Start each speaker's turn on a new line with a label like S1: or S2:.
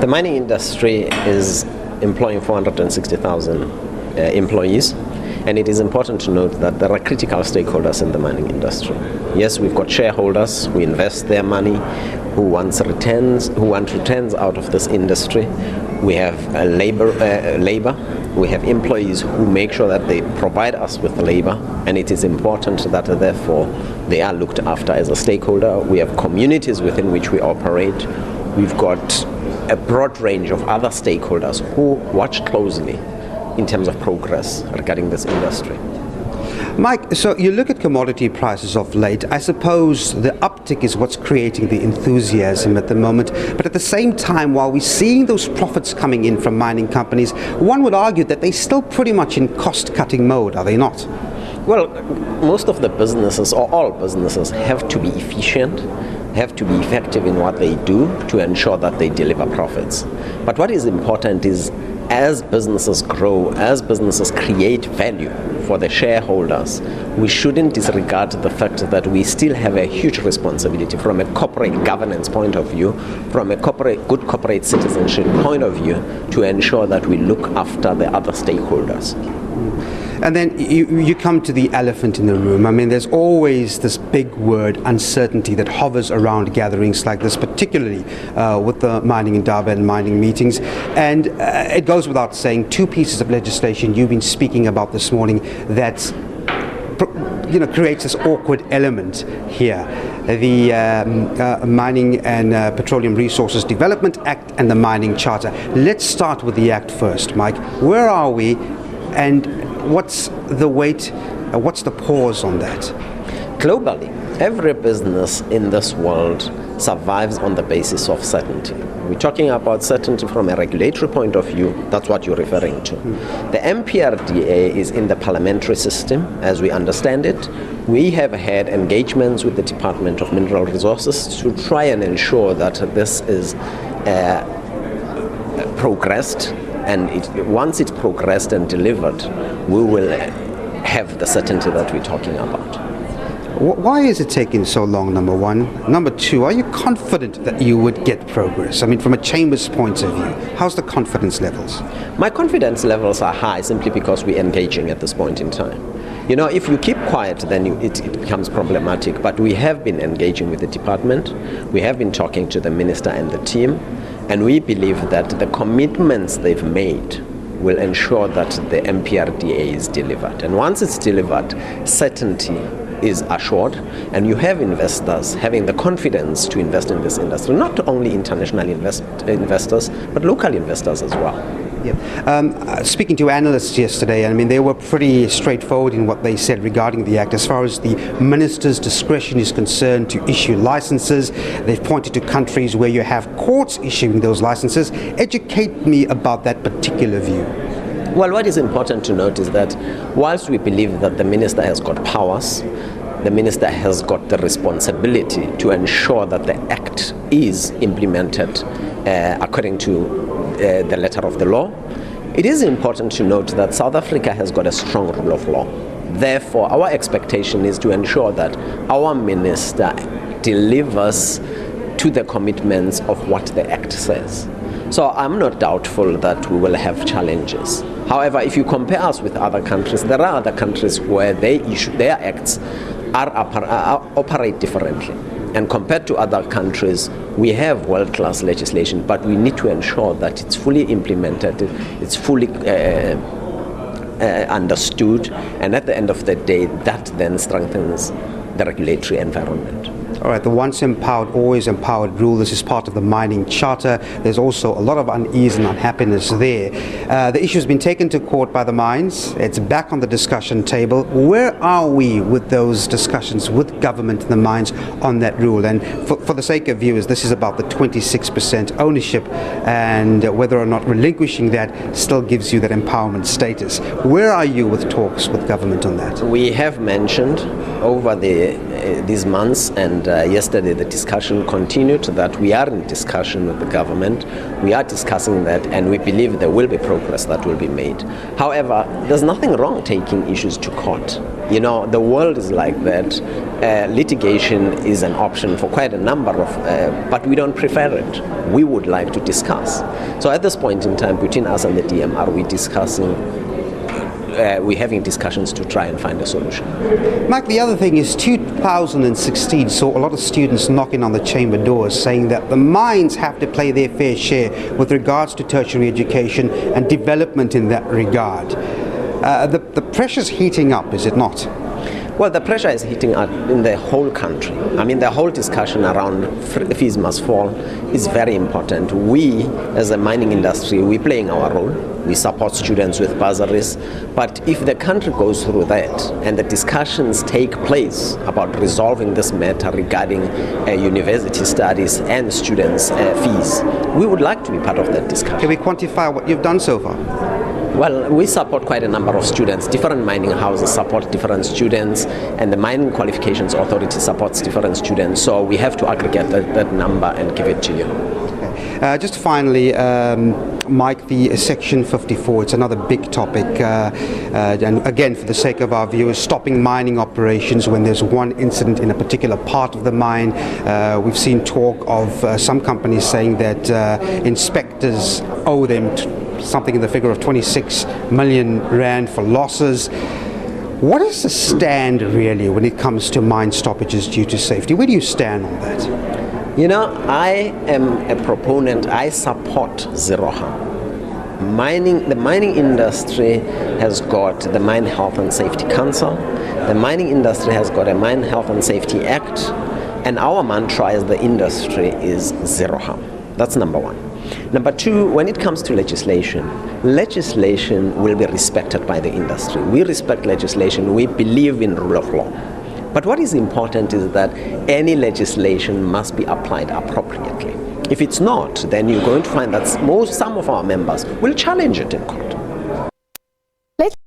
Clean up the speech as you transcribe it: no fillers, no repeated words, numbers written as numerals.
S1: The mining industry is employing 460,000 employees, and it is important to note that there are critical stakeholders in the mining industry. Yes, we've got shareholders who invest their money, who want returns out of this industry. We have labor, we have employees who make sure that they provide us with labor, and it is important that therefore they are looked after as a stakeholder. We have communities within which we operate. We've got a broad range of other stakeholders who watch closely in terms of progress regarding this industry.
S2: Mike, so you look at commodity prices of late. I suppose the uptick is what's creating the enthusiasm at the moment. But at the same time, while we're seeing those profits coming in from mining companies, one would argue that they're still pretty much in cost-cutting mode, are they not?
S1: Well, most of the businesses, or all businesses, have to be efficient, have to be effective in what they do to ensure that they deliver profits. But what is important is, as businesses grow, as businesses create value for the shareholders, we shouldn't disregard the fact that we still have a huge responsibility from a corporate governance point of view, from a good corporate citizenship point of view, to ensure that we look after the other stakeholders.
S2: And then you come to the elephant in the room. I mean, there's always this big word, uncertainty, that hovers around gatherings like this, particularly with the mining Indaba and mining meetings. And it goes without saying, two pieces of legislation you've been speaking about this morning that creates this awkward element here. The Mining and Petroleum Resources Development Act and the Mining Charter. Let's start with the Act first, Mike. Where are we, and what's the weight, what's the pause on that?
S1: Globally, every business in this world survives on the basis of certainty. We're talking about certainty from a regulatory point of view. That's what you're referring to. The MPRDA is in the parliamentary system, as we understand it. We have had engagements with the Department of Mineral Resources to try and ensure that this is progressed, and once it's progressed and delivered, we will have the certainty that we're talking about.
S2: Why is it taking so long, number one? Number two, are you confident that you would get progress? I mean, from a chamber's point of view, how's the confidence levels?
S1: My confidence levels are high simply because we're engaging at this point in time. You know, if you keep quiet, then it becomes problematic. But we have been engaging with the department. We have been talking to the minister and the team. And we believe that the commitments they've made will ensure that the MPRDA is delivered. And once it's delivered, certainty is assured, and you have investors having the confidence to invest in this industry, not only international investors, but local investors as well.
S2: Yeah. Speaking to analysts yesterday, I mean, they were pretty straightforward in what they said regarding the Act. As far as the minister's discretion is concerned to issue licenses, they've pointed to countries where you have courts issuing those licenses. Educate me about that particular view.
S1: Well, what is important to note is that whilst we believe that the minister has got powers, the minister has got the responsibility to ensure that the Act is implemented according to the letter of the law. It is important to note that South Africa has got a strong rule of law. Therefore, our expectation is to ensure that our minister delivers to the commitments of what the Act says. So I'm not doubtful that we will have challenges. However, if you compare us with other countries, there are other countries where they issue their acts operate differently. And compared to other countries, we have world-class legislation, but we need to ensure that it's fully implemented, it's fully understood, and at the end of the day, that then strengthens the regulatory environment.
S2: All right, the once empowered, always empowered rule. This is part of the mining charter. There's also a lot of unease and unhappiness there. The issue has been taken to court by the mines. It's back on the discussion table. Where are we with those discussions with government and the mines on that rule? And for the sake of viewers, this is about the 26% ownership and whether or not relinquishing that still gives you that empowerment status. Where are you with talks with government on that?
S1: We have mentioned over the these months, and yesterday the discussion continued that we are in discussion with the government. We are discussing that, and we believe there will be progress that will be made. However, there's nothing wrong taking issues to court. You know, the world is like that. Litigation is an option for quite a number of, but we don't prefer it. We would like to discuss. So at this point in time, between us and the DMR, we're discussing. We're having discussions to try and find a solution.
S2: Mike, the other thing is 2016 saw a lot of students knocking on the chamber doors saying that the mines have to play their fair share with regards to tertiary education and development in that regard. The pressure's heating up, is it not?
S1: Well, the pressure is hitting up in the whole country. I mean, the whole discussion around fees must fall is very important. We, as a mining industry, we're playing our role. We support students with bursaries. But if the country goes through that and the discussions take place about resolving this matter regarding university studies and students' fees, we would like to be part of that discussion.
S2: Can we quantify what you've done so far?
S1: Well, we support quite a number of students. Different mining houses support different students, and the Mining Qualifications Authority supports different students. So we have to aggregate that number and give it to you.
S2: Okay. Just finally, Mike, the Section 54, it's another big topic. And again, for the sake of our viewers, stopping mining operations when there's one incident in a particular part of the mine. We've seen talk of some companies saying that inspectors owe them something in the figure of 26 million rand for losses. What is the stand really when it comes to mine stoppages due to safety? Where do you stand on that?
S1: You know, I am a proponent. I support zero harm. The mining industry has got the Mine Health and Safety Council. The mining industry has got a Mine Health and Safety Act. And our mantra as the industry is zero harm. That's number one. Number two, when it comes to legislation will be respected by the industry. We respect legislation. We believe in rule of law. But what is important is that any legislation must be applied appropriately. If it's not, then you're going to find that some of our members will challenge it in court.